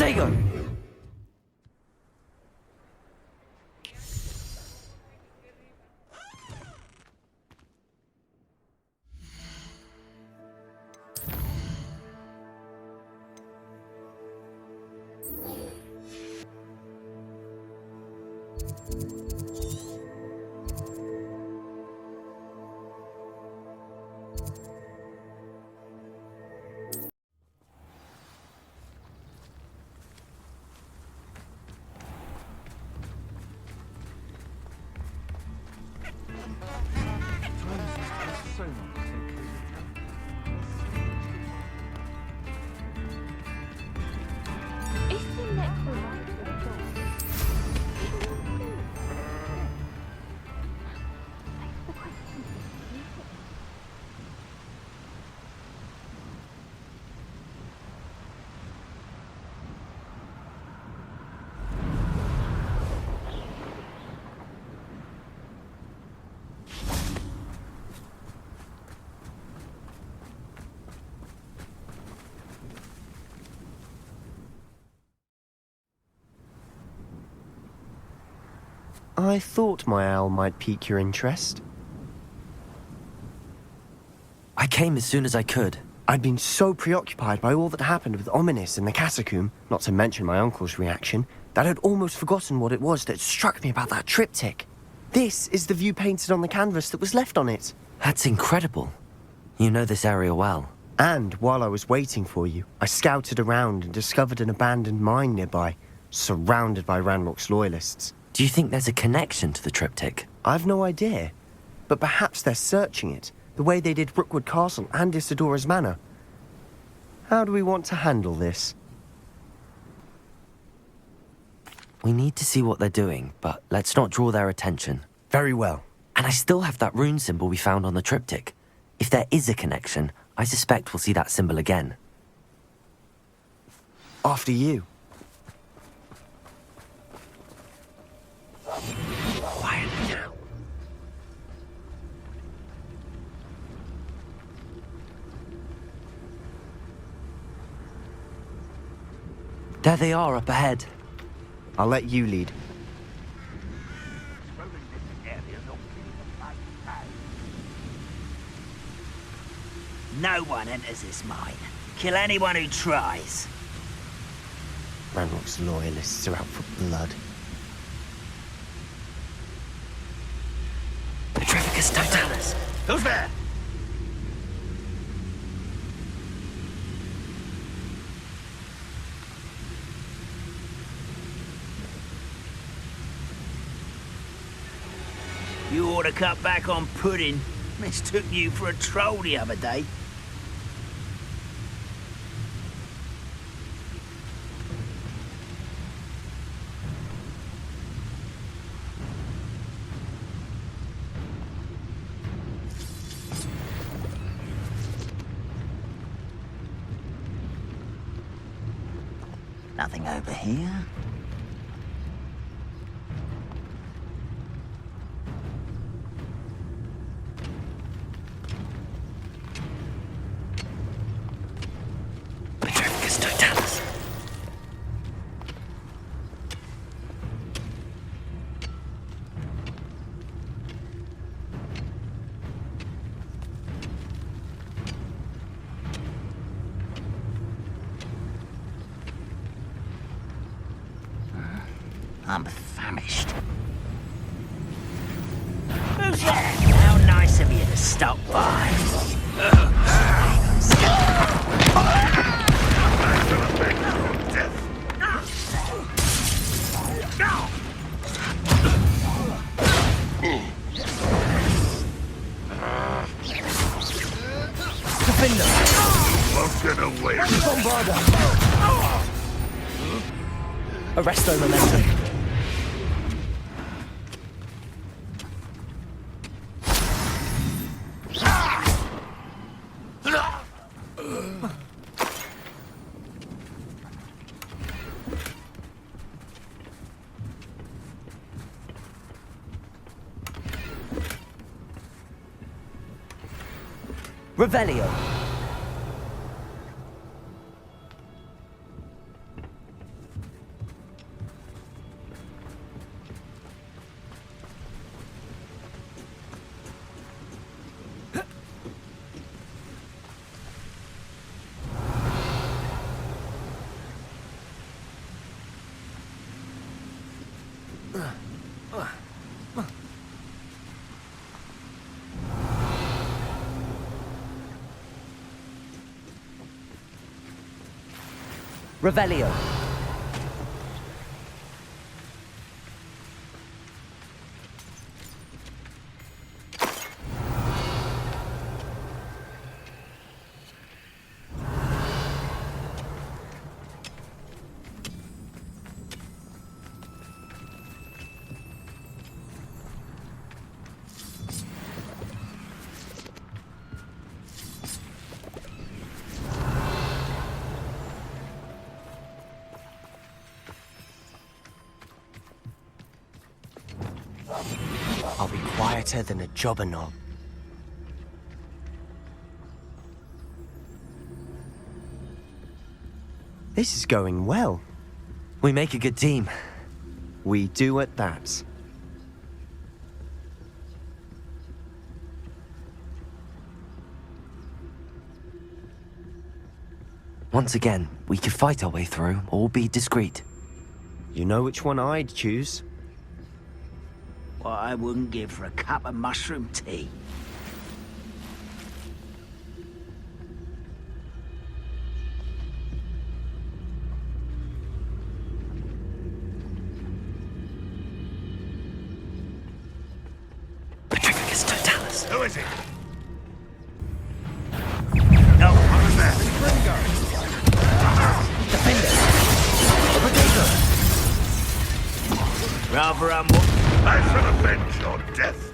There you go. I thought my owl might pique your interest. I came as soon as I could. I'd been so preoccupied by all that happened with Ominis in the catacomb, not to mention my uncle's reaction, that I'd almost forgotten what it was that struck me about that triptych. This is the view painted on the canvas that was left on it. That's incredible. You know this area well. And while I was waiting for you, I scouted around and discovered an abandoned mine nearby, surrounded by Ranrock's loyalists. Do you think there's a connection to the triptych? I've no idea, but perhaps they're searching it, the way they did Rookwood Castle and Isidora's Manor. How do we want to handle this? We need to see what they're doing, but let's not draw their attention. Very well. And I still have that rune symbol we found on the triptych. If there is a connection, I suspect we'll see that symbol again. After you. Quiet now. There they are up ahead. I'll let you lead. No one enters this mine. Kill anyone who tries. Ranrock's loyalists are out for blood. Petrificus Totalis. Who's there? You ought to cut back on pudding. Mistook you for a troll the other day. Nothing over here. Petrificus Totalis. I'm famished. Who's there? How nice of you to stop by. Arresto momentum. Revelio. Revelio. I'll be quieter than a jobber knob. This is going well. We make a good team. We do at that. Once again, we could fight our way through or be discreet. You know which one I'd choose? What I wouldn't give for a cup of mushroom tea. Petrificus totalis. Who is it? No, What was that? rather I shall avenge your death.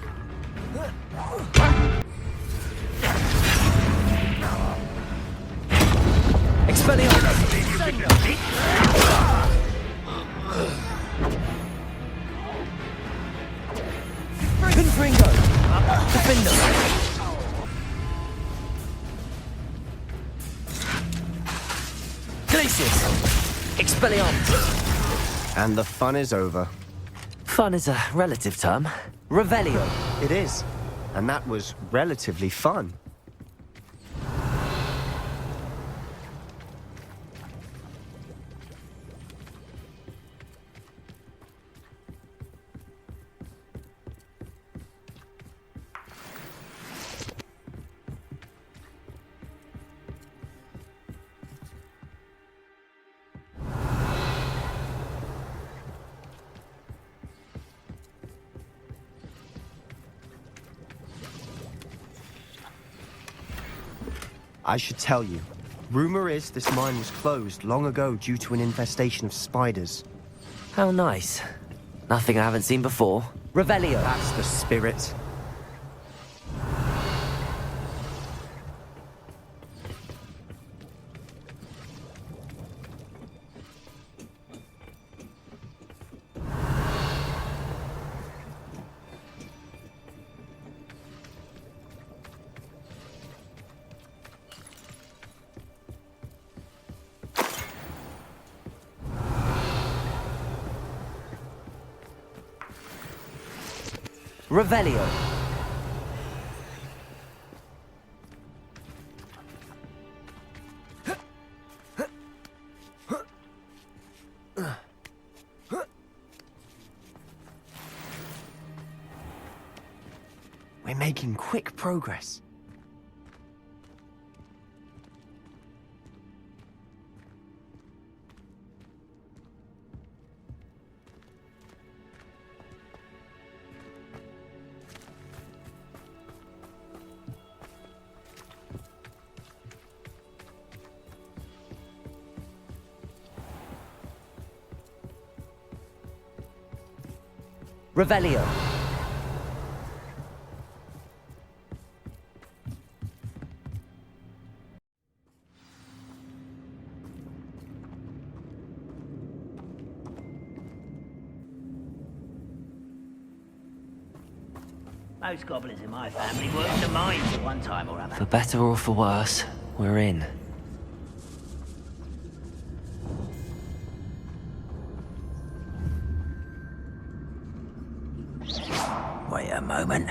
Confringo. Defender. Glacius. Expelliarmus. And the fun is over. Fun is a relative term. Revelio. It is. And that was relatively fun. I should tell you. Rumor is this mine was closed long ago due to an infestation of spiders. How nice. Nothing I haven't seen before. Revelio. That's the spirit. Revelio. We're making quick progress. Revelio. most goblins in my family worked in the mines at one time or other. For better or for worse, we're in. Wait a moment.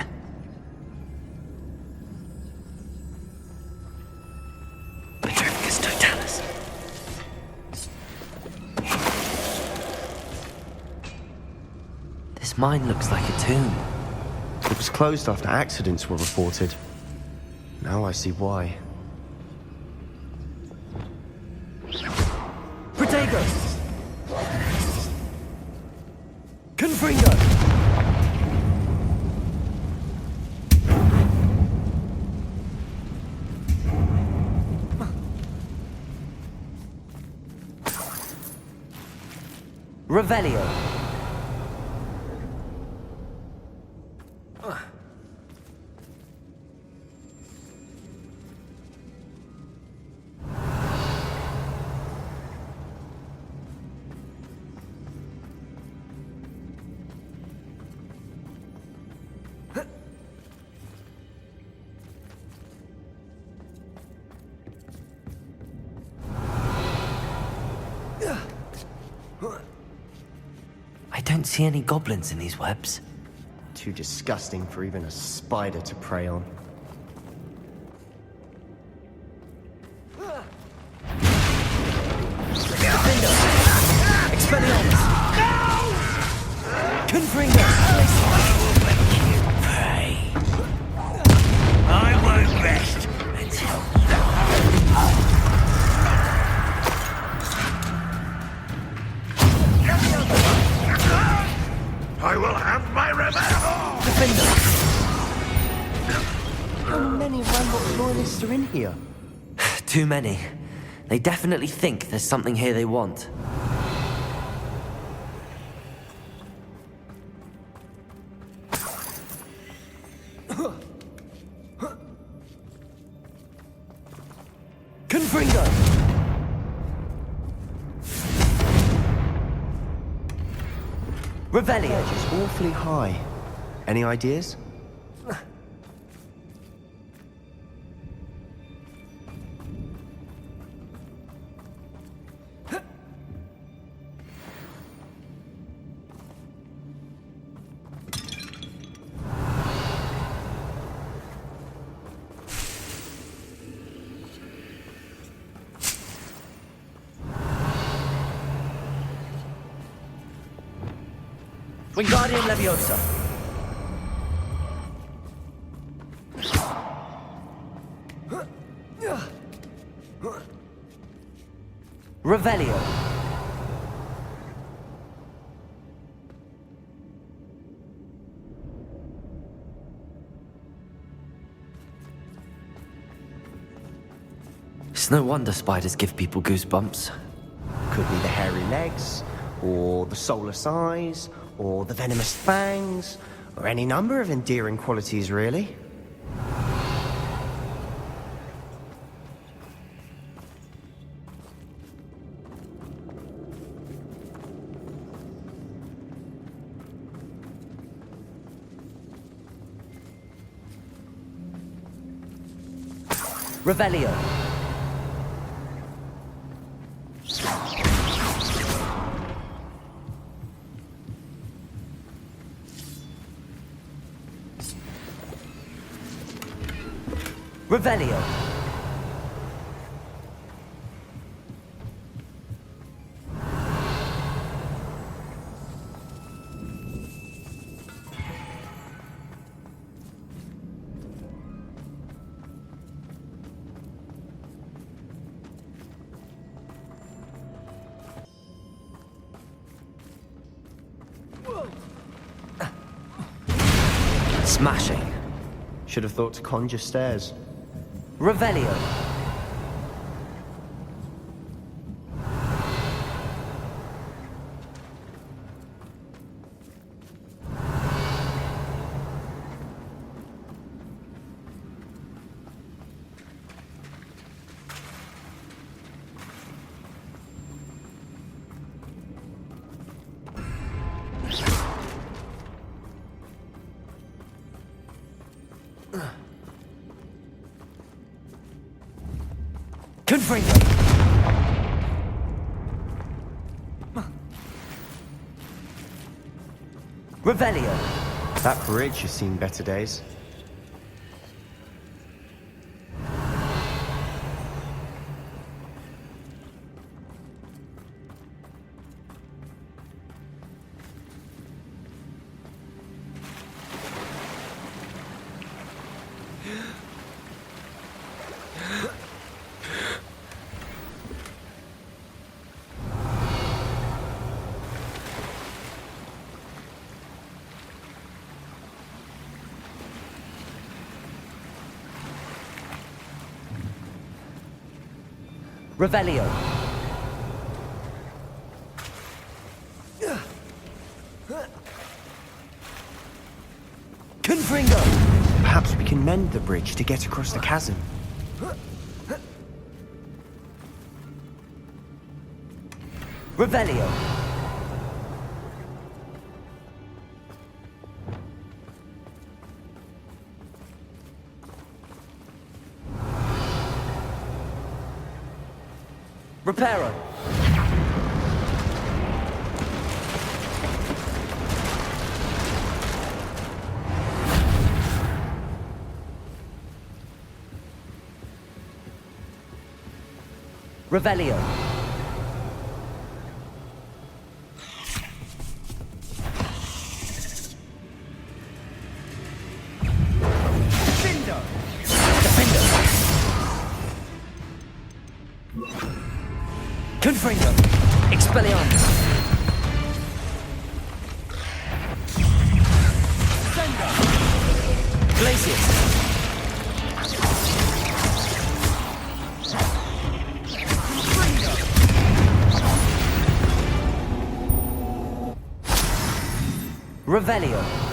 Petrificus totalis. This mine looks like a tomb. It was closed after accidents were reported. Now I see why. Protect Fuego! Confringo! Revelio. I don't see any goblins in these webs. Too disgusting for even a spider to prey on. Expelliarmus! Confringo! I won't rest until I will have my revenge! How many Rambock loyalists are in here? Too many. They definitely think there's something here they want. Confringo! Revelio. Edge is awfully high. Any ideas? Wingardium Leviosa. Revelio. It's no wonder spiders give people goosebumps. Could be the hairy legs, or the soulless eyes, or the venomous fangs, or any number of endearing qualities, really. Revelio. Revelio. Smashing. Should have thought to conjure stairs. Revelio. Confringo. Revelio. That bridge has seen better days. Revelio. Confringo. Perhaps we can mend the bridge to get across the chasm. Revelio. Reparo. Revelio. Confringo. Expelliarmus. Glacius. Revelio.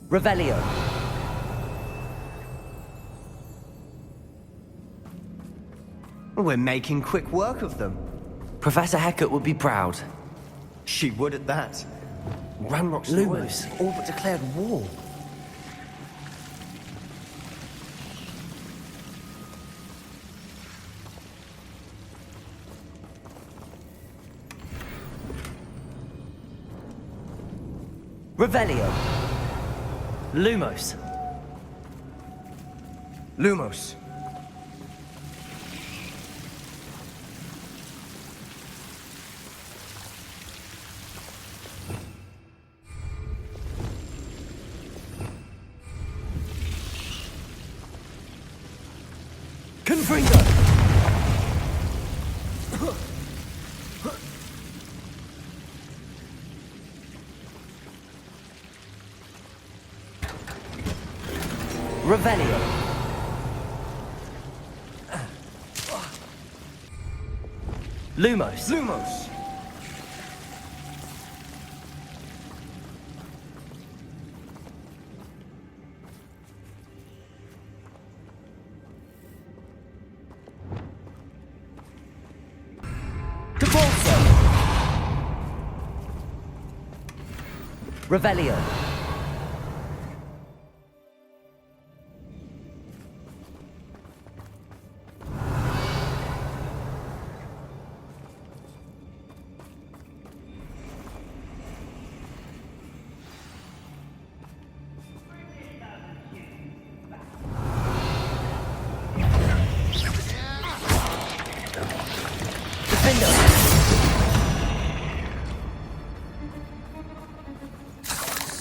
Revelio. We're making quick work of them. Professor Hecat would be proud. She would at that. Ranrock's Lumos. all but declared war. Revelio. Lumos. Lumos. Confringo. Revelio. Lumos. Lumos. Devolso. Revelio.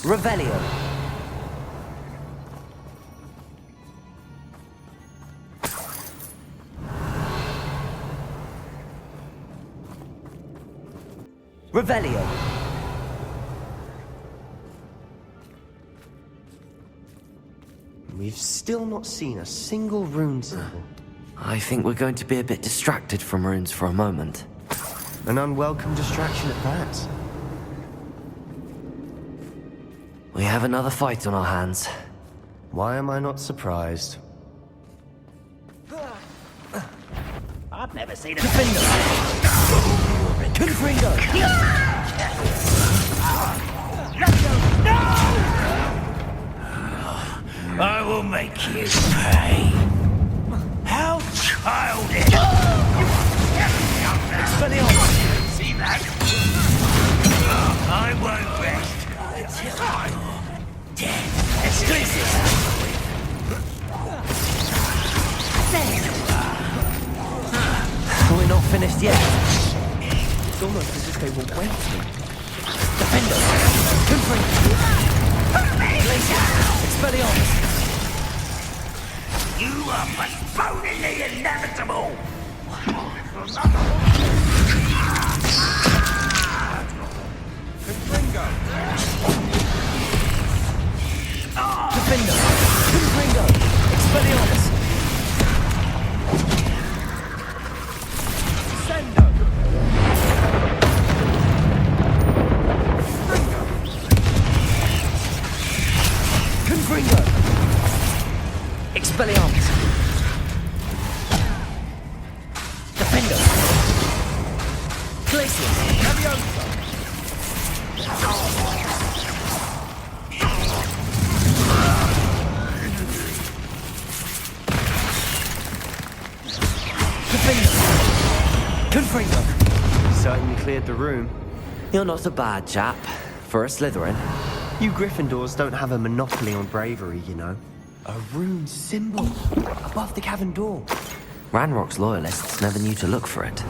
Revelio. Revelio. We've still not seen a single rune symbol. I think we're going to be a bit distracted from runes for a moment. An unwelcome distraction at that. We have another fight on our hands. Why am I not surprised? I've never seen a Confringo! I will make you pay. How childish! Expelliarmus! See that? I won't rest until I'm dead. Glacius! It's almost as if they were waiting. Defender! Confringo! Expelliarmus! You are postponing the inevitable! Confringo! Defender! Confringo! Expelliarmus! Sendo! Confringo! Expelliarmus! Defender! Glacius! Leviosa! Confringo! Certainly cleared the room. You're not a bad chap. For a Slytherin. You Gryffindors don't have a monopoly on bravery, you know. A rune symbol above the cavern door. Ranrock's loyalists never knew to look for it.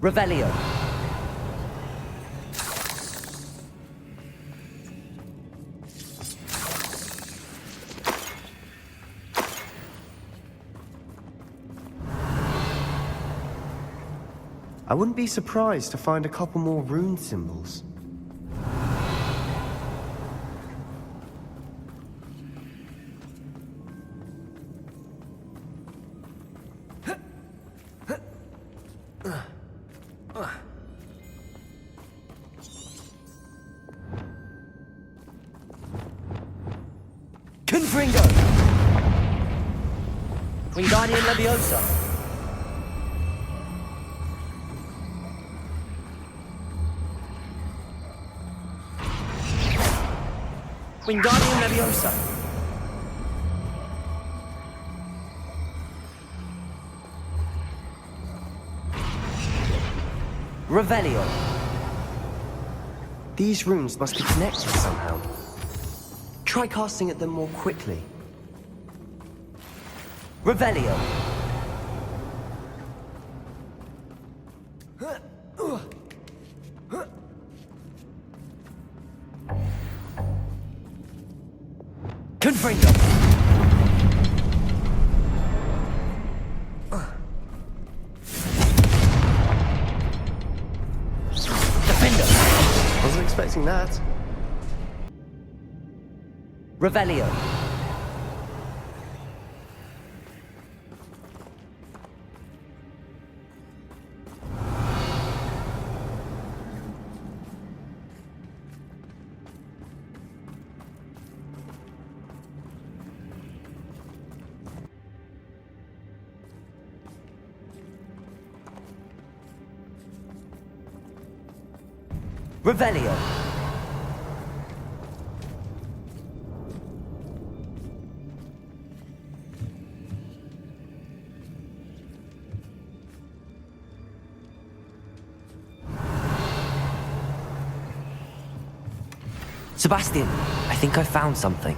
Revelio. I wouldn't be surprised to find a couple more rune symbols. Confringo! Wingardium Leviosa. Wingardium Leviosa. Revelio. These runes must be connected somehow. Try casting at them more quickly. Revelio. Confringo. Defender. Wasn't expecting that. Revelio. Revelio. Sebastian, I think I found something.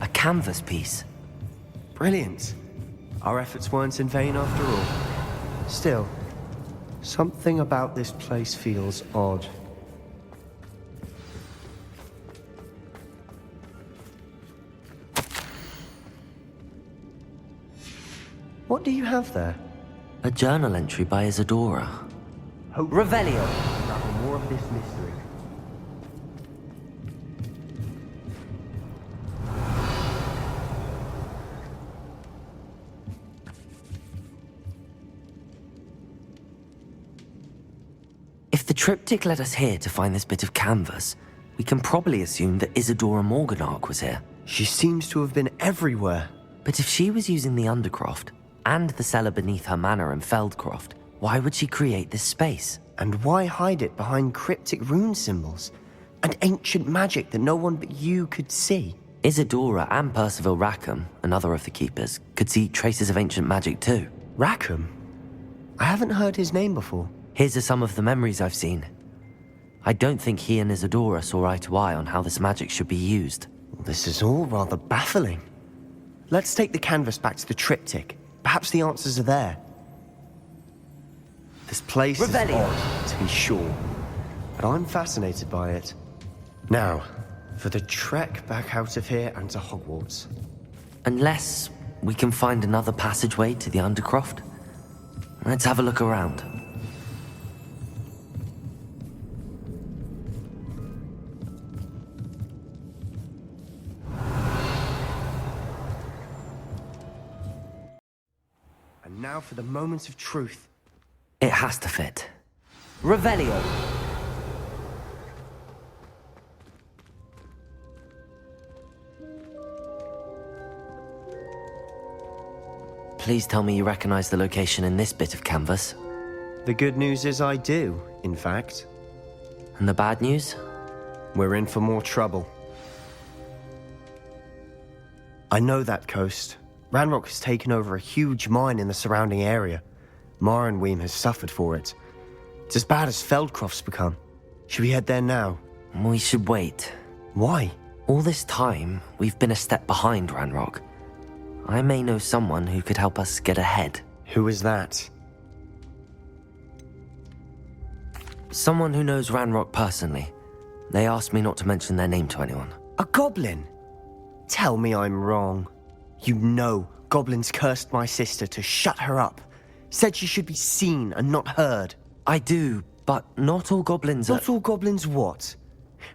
A canvas piece. Brilliant. Our efforts weren't in vain after all. Still, something about this place feels odd. What do you have there? A journal entry by Isadora. Revelio. Unravel more of this mystery. If the triptych led us here to find this bit of canvas, we can probably assume that Isadora Morganach was here. She seems to have been everywhere. But if she was using the Undercroft, and the cellar beneath her manor in Feldcroft, why would she create this space? And why hide it behind cryptic rune symbols? And ancient magic that no one but you could see? Isadora and Percival Rackham, another of the Keepers, could see traces of ancient magic too. Rackham? I haven't heard his name before. Here's are some of the memories I've seen. I don't think he and Isadora saw eye to eye on how this magic should be used. This is all rather baffling. Let's take the canvas back to the triptych. Perhaps the answers are there. This place is odd, to be sure, but I'm fascinated by it. Now, for the trek back out of here and to Hogwarts. Unless we can find another passageway to the Undercroft. Let's have a look around. And now for the moment of truth. It has to fit. Revelio! Please tell me you recognize the location in this bit of canvas. The good news is I do, in fact. And the bad news? We're in for more trouble. I know that coast. Ranrock has taken over a huge mine in the surrounding area. Mornweem has suffered for it. It's as bad as Feldcroft's become. Should we head there now? We should wait. Why? All this time, we've been a step behind Ranrock. I may know someone who could help us get ahead. Who is that? Someone who knows Ranrock personally. They asked me not to mention their name to anyone. A goblin? Tell me I'm wrong. You know goblins cursed my sister to shut her up. Said she should be seen and not heard. I do, but not all goblins are... Not all goblins what?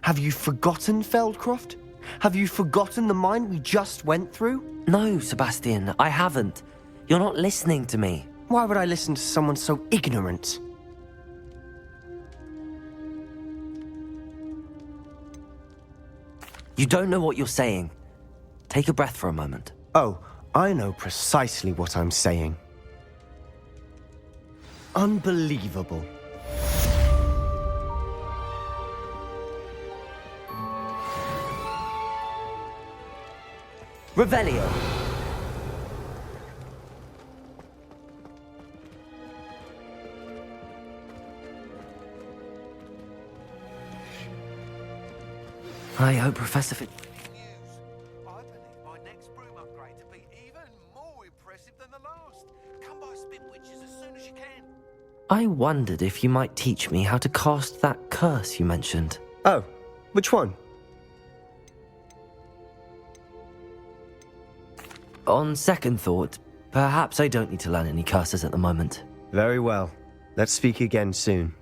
Have you forgotten Feldcroft? Have you forgotten the mine we just went through? No, Sebastian, I haven't. You're not listening to me. Why would I listen to someone so ignorant? You don't know what you're saying. Take a breath for a moment. Oh, I know precisely what I'm saying. Unbelievable. Revelio. I hope Professor Fit... I believe my next broom upgrade to be even more impressive than the last. Come by Spin Witches as soon as you can. I wondered if you might teach me how to cast that curse you mentioned. Oh, which one? On second thought, perhaps I don't need to learn any curses at the moment. Very well. Let's speak again soon.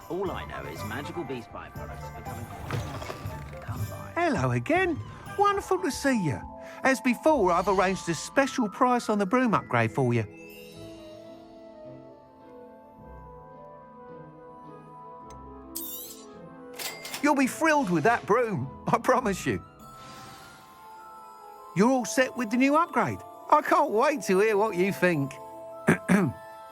All I know is magical beast byproducts are becoming to come by. Hello again. Wonderful to see you. As before, I've arranged a special price on the broom upgrade for you. You'll be thrilled with that broom, I promise you. You're all set with the new upgrade. I can't wait to hear what you think.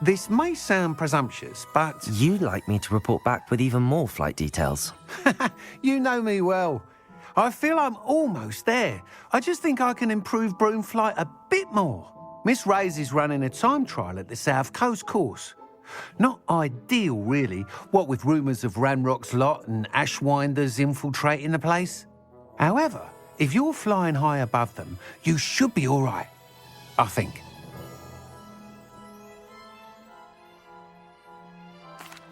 This may sound presumptuous, but... You'd like me to report back with even more flight details. You know me well. I feel I'm almost there. I just think I can improve broom flight a bit more. Miss Ray's is running a time trial at the South Coast course. Not ideal, really, what with rumours of Ranrock's lot and Ashwinders infiltrating the place. However, if you're flying high above them, you should be all right, I think.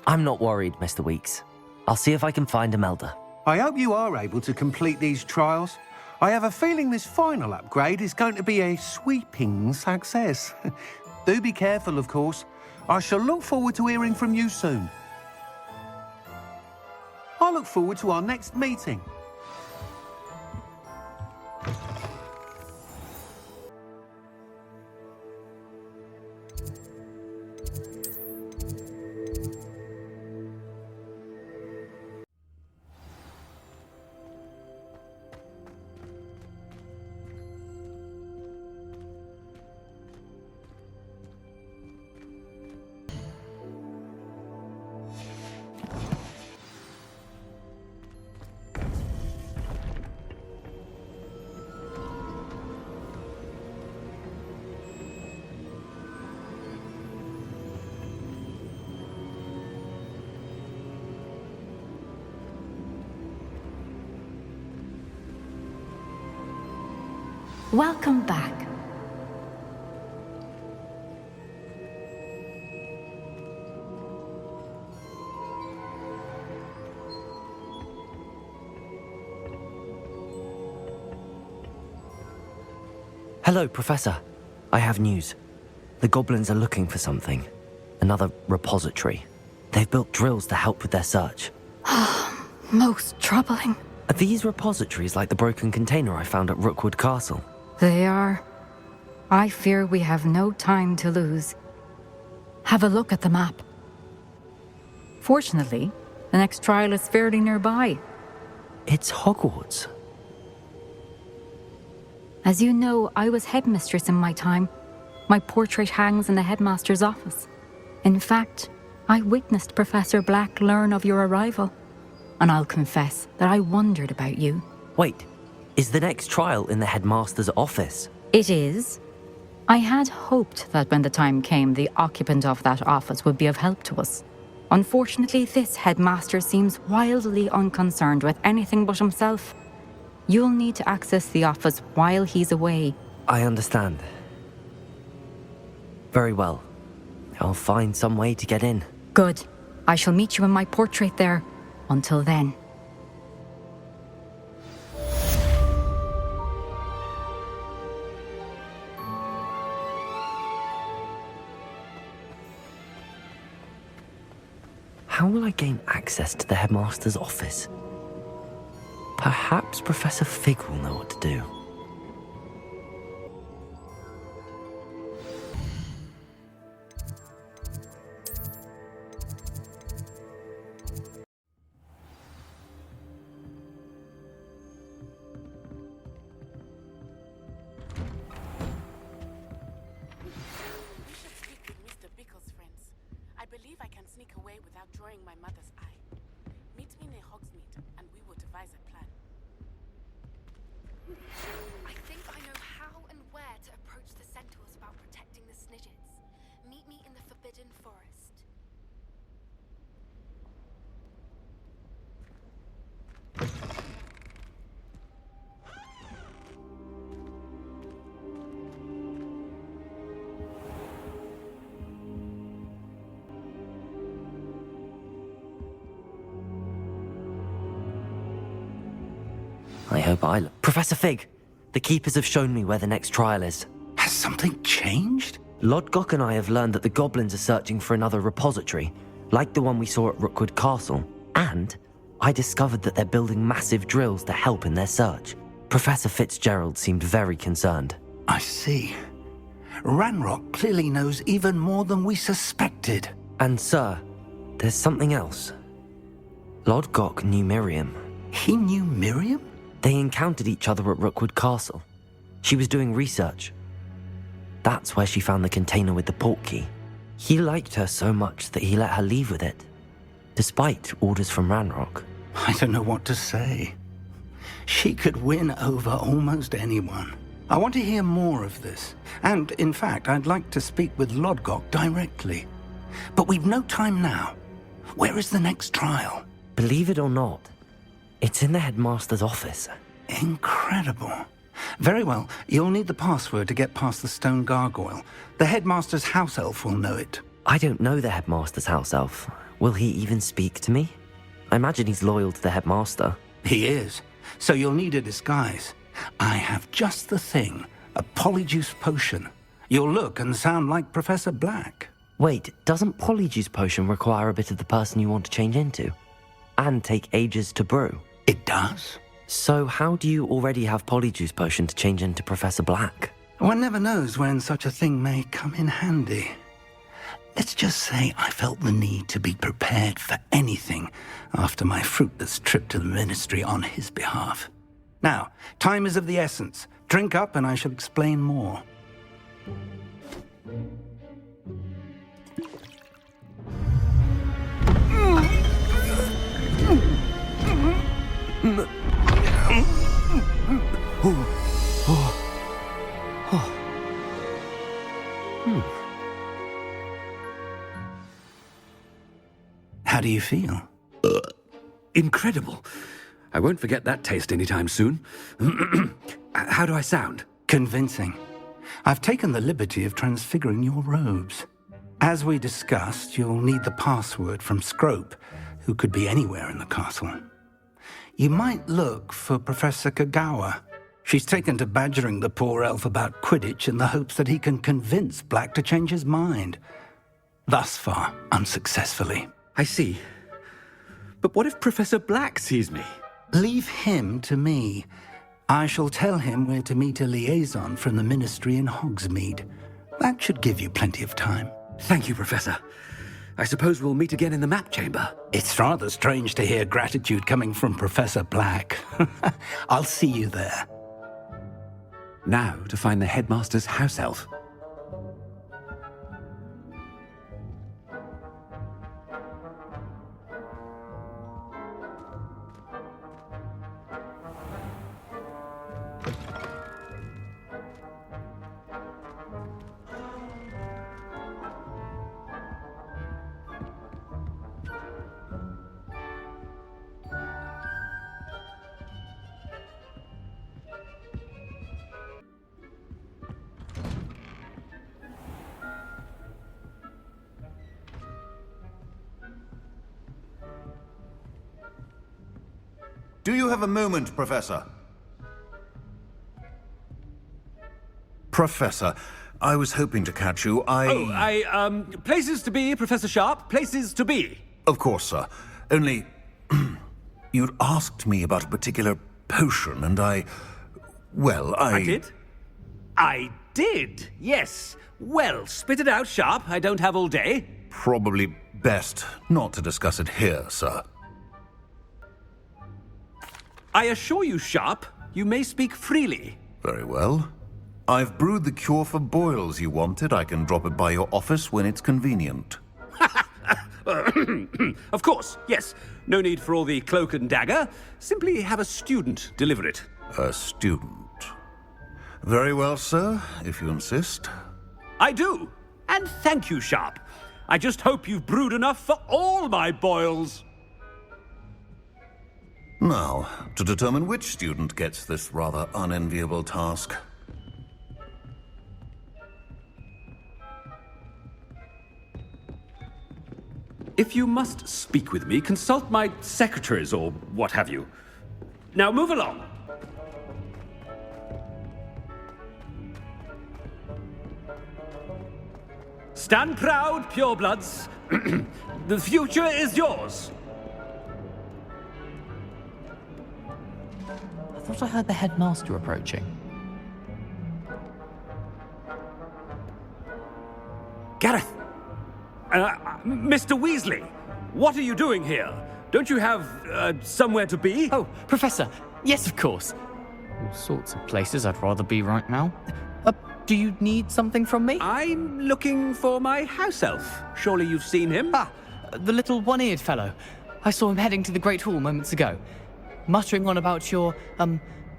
I'm not worried, Mr. Weeks. I'll see if I can find Imelda. I hope you are able to complete these trials. I have a feeling this final upgrade is going to be a sweeping success. Do be careful, of course. I shall look forward to hearing from you soon. I look forward to our next meeting. Welcome back. Hello, Professor. I have news. The goblins are looking for something. Another repository. They've built drills to help with their search. Most troubling. Are these repositories like the broken container I found at Rookwood Castle? They are. I fear we have no time to lose. Have a look at the map. Fortunately, the next trial is fairly nearby. It's Hogwarts. As you know, I was headmistress in my time. My portrait hangs in the headmaster's office. In fact, I witnessed Professor Black learn of your arrival. And I'll confess that I wondered about you. Wait, is the next trial in the headmaster's office? It is. I had hoped that when the time came, the occupant of that office would be of help to us. Unfortunately, this headmaster seems wildly unconcerned with anything but himself. You'll need to access the office while he's away. I understand. Very well. I'll find some way to get in. Good. I shall meet you in my portrait there. Until then. How will I gain access to the headmaster's office? Perhaps Professor Fig will know what to do. I can sneak away without drawing my mother's eye. Meet me near Hogsmeade, and we will devise a plan. I think I know how and where to approach the centaurs about protecting the Snidgets. Meet me in the Forbidden Forest. I hope Professor Fig! The Keepers have shown me where the next trial is. Has something changed? Lodgok and I have learned that the goblins are searching for another repository, like the one we saw at Rookwood Castle. And I discovered that they're building massive drills to help in their search. Professor Fitzgerald seemed very concerned. I see. Ranrock clearly knows even more than we suspected. And sir, there's something else. Lodgok knew Miriam. He knew Miriam? They encountered each other at Rookwood Castle. She was doing research. That's where she found the container with the portkey. He liked her so much that he let her leave with it, despite orders from Ranrock. I don't know what to say. She could win over almost anyone. I want to hear more of this. And, in fact, I'd like to speak with Lodgok directly. But we've no time now. Where is the next trial? Believe it or not, it's in the headmaster's office. Incredible. Very well, you'll need the password to get past the stone gargoyle. The headmaster's house elf will know it. I don't know the headmaster's house elf. Will he even speak to me? I imagine he's loyal to the headmaster. He is. So you'll need a disguise. I have just the thing. A polyjuice potion. You'll look and sound like Professor Black. Wait, doesn't polyjuice potion require a bit of the person you want to change into? And take ages to brew? It does. So how do you already have polyjuice potion to change into Professor Black? One never knows when such a thing may come in handy. Let's just say I felt the need to be prepared for anything after my fruitless trip to the ministry on his behalf. Now, time is of the essence. Drink up and I shall explain more. How do you feel? Incredible. I won't forget that taste anytime soon. How do I sound? Convincing. I've taken the liberty of transfiguring your robes. As we discussed, you'll need the password from Scrope, who could be anywhere in the castle. You might look for Professor Kagawa. She's taken to badgering the poor elf about Quidditch in the hopes that he can convince Black to change his mind. Thus far, unsuccessfully. I see. But what if Professor Black sees me? Leave him to me. I shall tell him where to meet a liaison from the Ministry in Hogsmeade. That should give you plenty of time. Thank you, Professor. I suppose we'll meet again in the map chamber. It's rather strange to hear gratitude coming from Professor Black. I'll see you there. Now to find the headmaster's house elf. Do you have a moment, Professor? Professor, I was hoping to catch you. Places to be, Professor Sharp. Places to be. Of course, sir. Only, you'd asked me about a particular potion, and I did? I did, yes. Well, spit it out, Sharp. I don't have all day. Probably best not to discuss it here, sir. I assure you, Sharp, you may speak freely. Very well. I've brewed the cure for boils you wanted. I can drop it by your office when it's convenient. Of course, yes. No need for all the cloak and dagger. Simply have a student deliver it. A student. Very well, sir, if you insist. I do. And thank you, Sharp. I just hope you've brewed enough for all my boils. Now, to determine which student gets this rather unenviable task. If you must speak with me, consult my secretaries or what have you. Now move along. Stand proud, purebloods. The future is yours. I thought I heard the headmaster approaching. Gareth! Mr. Weasley, what are you doing here? Don't you have, somewhere to be? Oh, Professor, yes, of course. All sorts of places I'd rather be right now. Do you need something from me? I'm looking for my house elf. Surely you've seen him? Ah, the little one-eared fellow. I saw him heading to the Great Hall moments ago. Muttering on about your,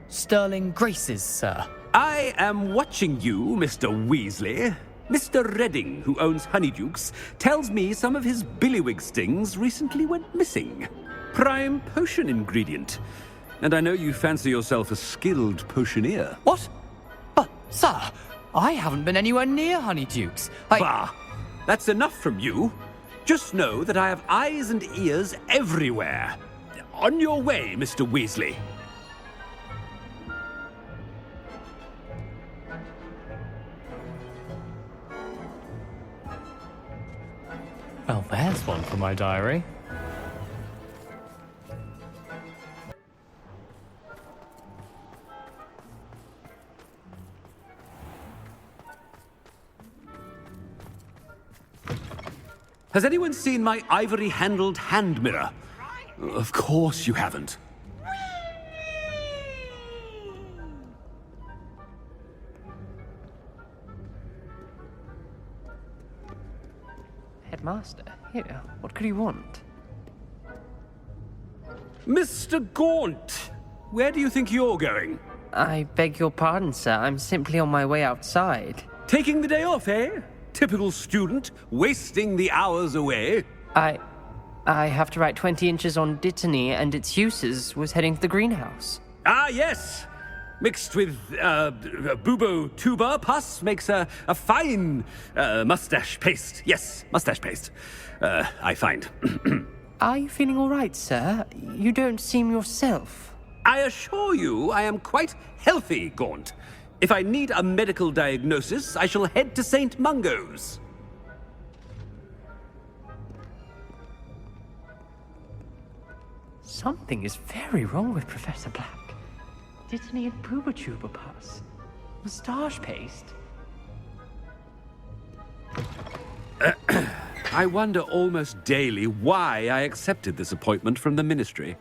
sterling graces, sir. I am watching you, Mr. Weasley. Mr. Redding, who owns Honeydukes, tells me some of his billywig stings recently went missing. Prime potion ingredient. And I know you fancy yourself a skilled potioneer. What? But, sir, I haven't been anywhere near Honeydukes. Bah! That's enough from you. Just know that I have eyes and ears everywhere. On your way, Mr. Weasley. Well, there's one for my diary. Has anyone seen my ivory-handled hand mirror? Of course you haven't. Headmaster, here, what could you want? Mr. Gaunt, where do you think you're going? I beg your pardon, sir. I'm simply on my way outside. Taking the day off, eh? Typical student, wasting the hours away. I have to write 20 inches on Dittany and its uses. Was heading to the greenhouse. Ah, yes. mixed with bubo tuber pus makes a fine mustache paste. Yes, mustache paste. I find. Are you feeling all right, sir? You don't seem yourself. I assure you I am quite healthy, Gaunt. If I need a medical diagnosis, I shall head to St. Mungo's. Something is very wrong with Professor Black. Didn't he have booba-tuber pus? Moustache paste? I wonder almost daily why I accepted this appointment from the Ministry.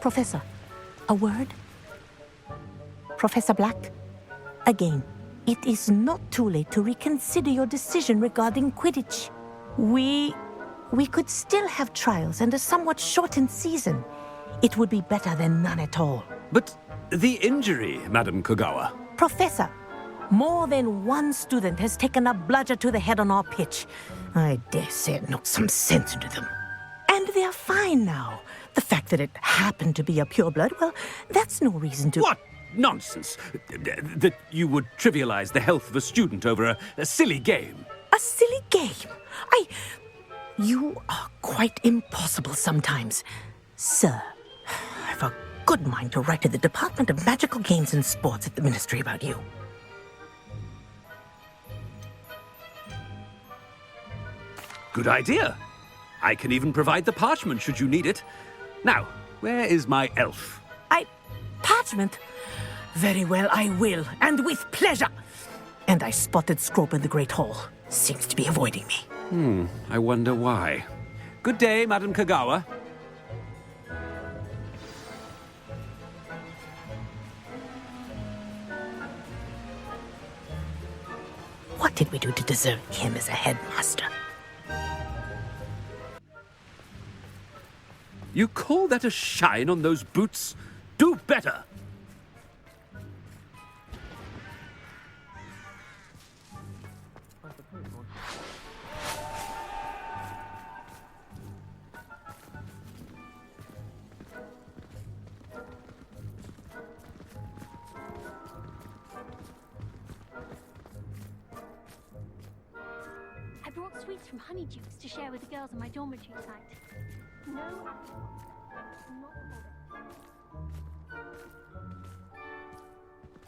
Professor, a word? Professor Black, again, it is not too late to reconsider your decision regarding Quidditch. We could still have trials and a somewhat shortened season. It would be better than none at all. But the injury, Madam Kogawa. Professor, more than one student has taken a bludger to the head on our pitch. I dare say it knocked some sense into them. And they're fine now. The fact that it happened to be a pureblood, well, that's no reason to... What nonsense! That you would trivialize the health of a student over a silly game. A silly game? You are quite impossible sometimes. Sir, I've a good mind to write to the Department of Magical Games and Sports at the Ministry about you. Good idea. I can even provide the parchment should you need it. Now, where is my elf? Parchment? Very well, I will, and with pleasure. And I spotted Scrope in the Great Hall. Seems to be avoiding me. I wonder why. Good day, Madam Kogawa. What did we do to deserve him as a headmaster? You call that a shine on those boots? Do better! I brought sweets from Honeydukes to share with the girls in my dormitory tonight. No, not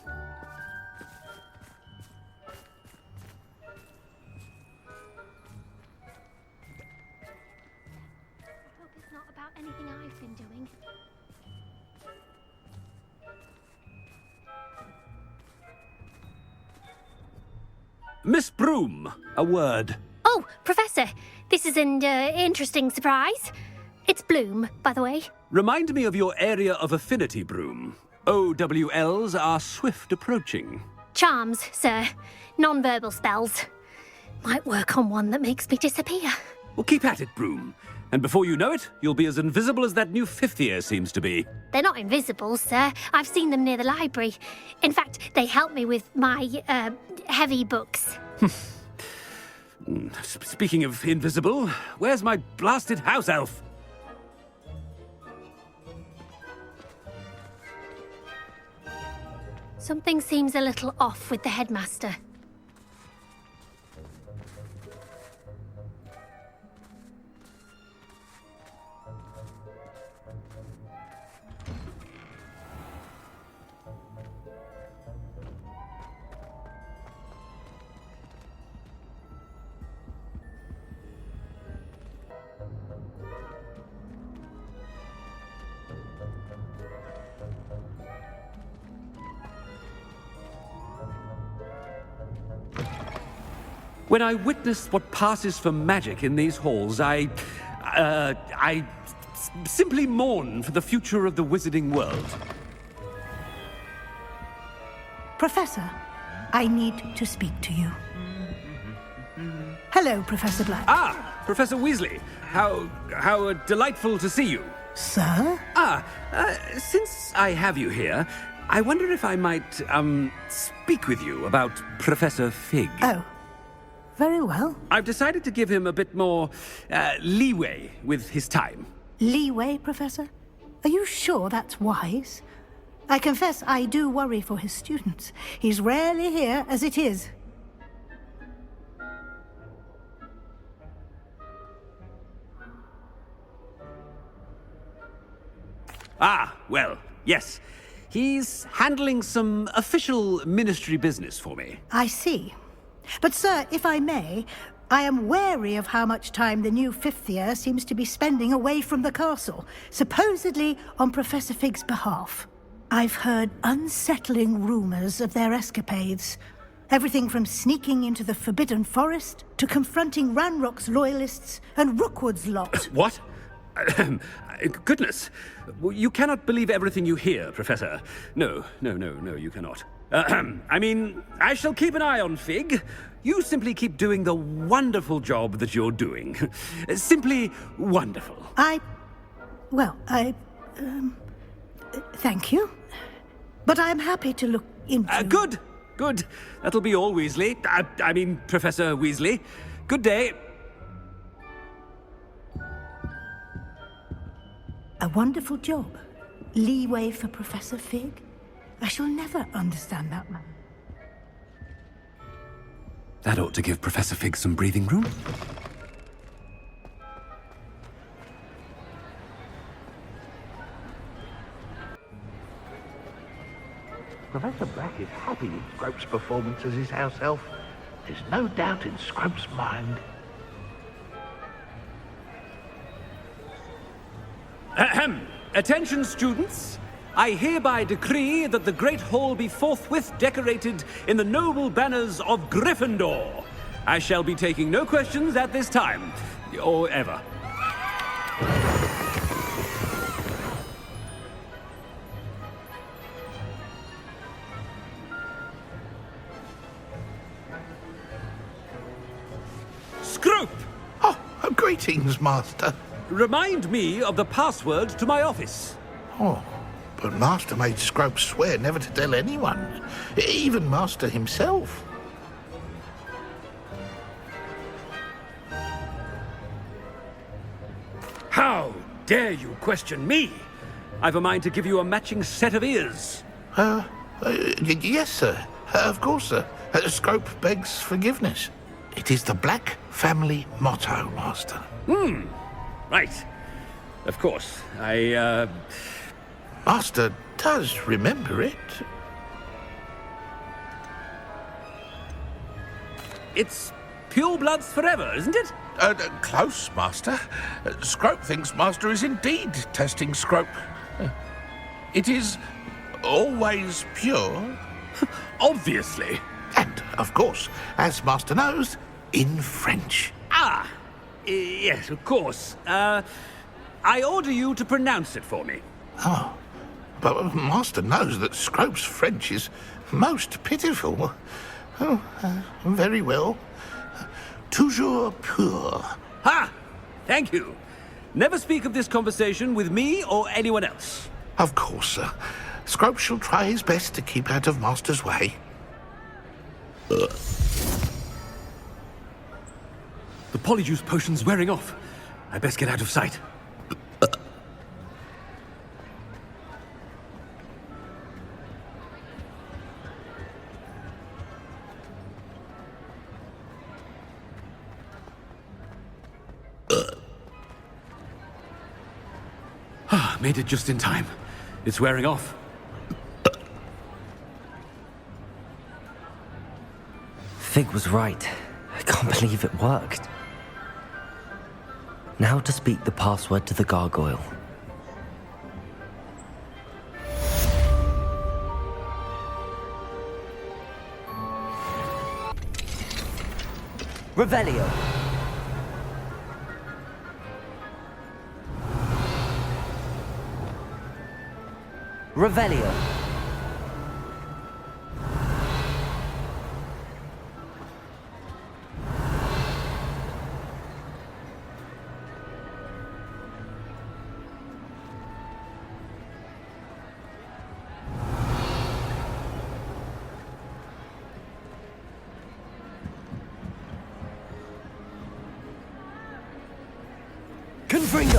I hope it's not about anything I've been doing. Miss Broom, a word. Oh, Professor, this is an interesting surprise. It's Bloom, by the way. Remind me of your area of affinity, Broom. OWLs are swift approaching. Charms, sir. Non-verbal spells. Might work on one that makes me disappear. Well, keep at it, Broom. And before you know it, you'll be as invisible as that new fifth year seems to be. They're not invisible, sir. I've seen them near the library. In fact, they help me with my, heavy books. Speaking of invisible, where's my blasted house elf? Something seems a little off with the headmaster. When I witness what passes for magic in these halls, I simply mourn for the future of the wizarding world. Professor, I need to speak to you. Hello, Professor Black. Ah, Professor Weasley. How delightful to see you. Sir? Since I have you here, I wonder if I might, speak with you about Professor Fig. Oh. very well. I've decided to give him a bit more leeway with his time. Leeway, Professor? Are you sure that's wise? I confess I do worry for his students. He's rarely here as it is. Ah, well, yes. He's handling some official ministry business for me. I see. But, sir, if I may, I am wary of how much time the new fifth year seems to be spending away from the castle, supposedly on Professor Fig's behalf. I've heard unsettling rumors of their escapades. Everything from sneaking into the Forbidden Forest to confronting Ranrock's loyalists and Rookwood's lot. What? Goodness. You cannot believe everything you hear, Professor. No, you cannot. I mean, I shall keep an eye on Fig. You simply keep doing the wonderful job that you're doing. Simply wonderful. Thank you. But I'm happy to look into... Good. That'll be all, Weasley. I mean, Professor Weasley. Good day. A wonderful job. Leeway for Professor Fig. I shall never understand that man. That ought to give Professor Fig some breathing room. Professor Black is happy with Scrope's performance as his house elf. There's no doubt in Scrope's mind. Ahem. Attention, students. I hereby decree that the Great Hall be forthwith decorated in the noble banners of Gryffindor. I shall be taking no questions at this time, or ever. Scrope! Oh, greetings, Master. Remind me of the password to my office. Oh, but Master made Scrope swear never to tell anyone, even Master himself. How dare you question me? I've a mind to give you a matching set of ears. Yes, sir. Of course, sir. Scrope begs forgiveness. It is the Black family motto, Master. Right. Of course. Master does remember it. It's purebloods forever, isn't it? Close, Master. Scrope thinks Master is indeed testing Scrope. It is always pure. Obviously. And, of course, as Master knows, in French. Yes, of course. I order you to pronounce it for me. Oh, but Master knows that Scrope's French is most pitiful. Oh, very well. Toujours pur. Ha! Thank you. Never speak of this conversation with me or anyone else. Of course, sir. Scrope shall try his best to keep out of Master's way. The polyjuice potion's wearing off. I best get out of sight. Made it just in time. It's wearing off. Fig was right. I can't believe it worked. Now to speak the password to the gargoyle. Revelio. Revelio. Confringo!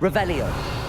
Revelio.